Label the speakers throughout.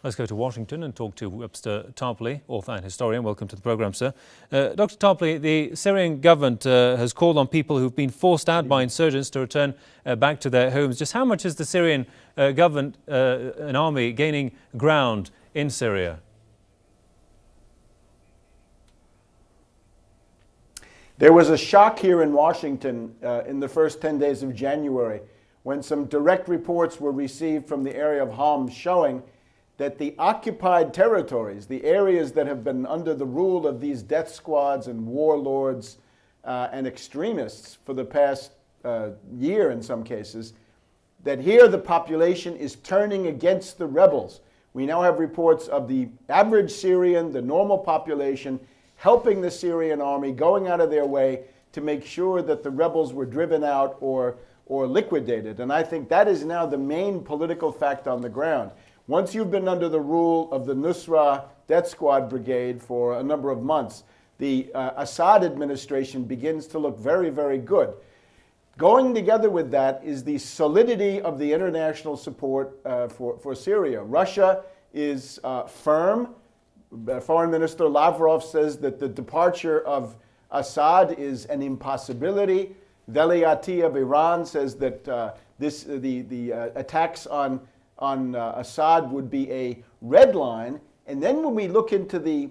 Speaker 1: Let's go to Washington and talk to Webster Tarpley, author and historian. Welcome to the programme, sir. Dr. Tarpley, the Syrian government has called on people who've been forced out by insurgents to return back to their homes. Just how much is the Syrian government and army gaining ground in Syria?
Speaker 2: There was a shock here in Washington in the first 10 days of January when some direct reports were received from the area of Homs showing that the occupied territories, the areas that have been under the rule of these death squads and warlords and extremists for the past year in some cases, that here the population is turning against the rebels. We now have reports of the average Syrian, the normal population, helping the Syrian army, going out of their way to make sure that the rebels were driven out or liquidated. And I think that is now the main political fact on the ground. Once you've been under the rule of the Nusra Death Squad Brigade for a number of months, the Assad administration begins to look very, very good. Going together with that is the solidity of the international support for Syria. Russia is firm. Foreign Minister Lavrov says that the departure of Assad is an impossibility. Veliati of Iran says that the attacks on Assad would be a red line. And then when we look into the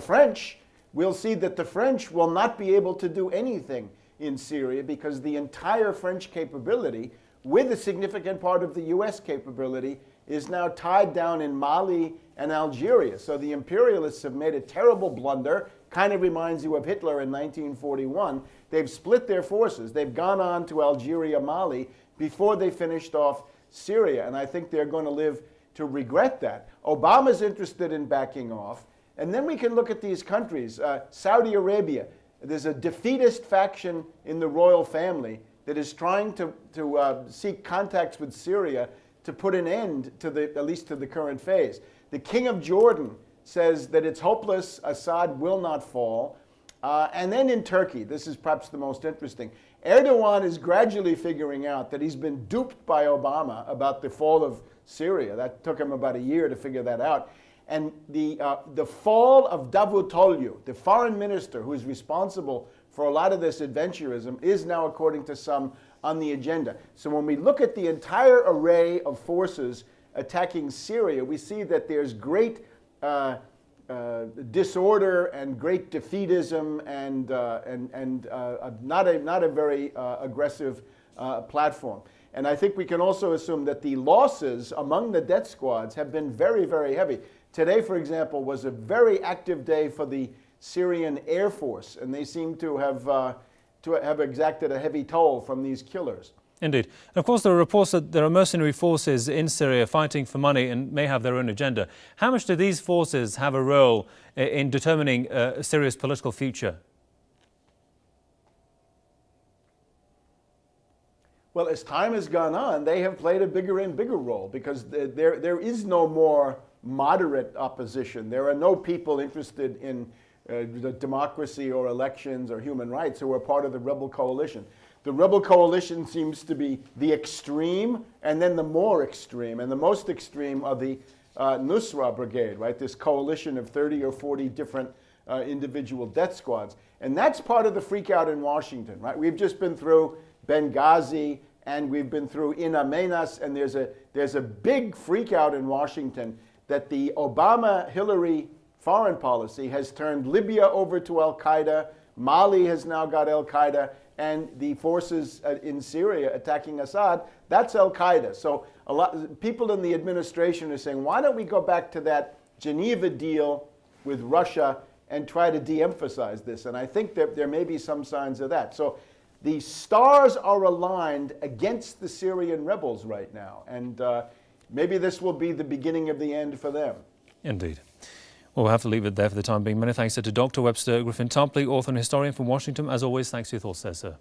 Speaker 2: French, we'll see that the French will not be able to do anything in Syria because the entire French capability, with a significant part of the US capability, is now tied down in Mali and Algeria. So the imperialists have made a terrible blunder. Kind of reminds you of Hitler in 1941. They've split their forces. They've gone on to Algeria, Mali, before they finished off Syria, and I think they're going to live to regret that. Obama's interested in backing off, and then we can look at these countries. Saudi Arabia, there's a defeatist faction in the royal family that is trying to seek contacts with Syria to put an end to at least to the current phase. The King of Jordan says that it's hopeless, Assad will not fall. And then in Turkey, this is perhaps the most interesting, Erdogan is gradually figuring out that he's been duped by Obama about the fall of Syria. That took him about a year to figure that out. And the fall of Davutoglu, the foreign minister who is responsible for a lot of this adventurism, is now, according to some, on the agenda. So when we look at the entire array of forces attacking Syria, we see that there's great disorder and great defeatism and not a very aggressive platform. And I think we can also assume that the losses among the death squads have been very, very heavy. Today, for example, was a very active day for the Syrian Air Force, and they seem to have exacted a heavy toll from these killers.
Speaker 1: Indeed. And of course, there are reports that there are mercenary forces in Syria fighting for money and may have their own agenda. How much do these forces have a role in determining Syria's political future?
Speaker 2: Well, as time has gone on, they have played a bigger and bigger role because there is no more moderate opposition. There are no people interested in the democracy or elections or human rights who are part of the rebel coalition. The rebel coalition seems to be the extreme and then the more extreme. And the most extreme are the Nusra Brigade, right? This coalition of 30 or 40 different individual death squads. And that's part of the freak out in Washington, right? We've just been through Benghazi and we've been through In Amenas, and there's a big freak out in Washington that the Obama-Hillary foreign policy has turned Libya over to Al-Qaeda. Mali has now got Al-Qaeda. And the forces in Syria attacking Assad, that's Al-Qaeda. So a lot people in the administration are saying, why don't we go back to that Geneva deal with Russia and try to de-emphasize this? And I think that there may be some signs of that. So the stars are aligned against the Syrian rebels right now. And maybe this will be the beginning of the end for them.
Speaker 1: Indeed. Well, we'll have to leave it there for the time being. Many thanks to Dr. Webster Tarpley, author and historian from Washington. As always, thanks for your thoughts there, sir.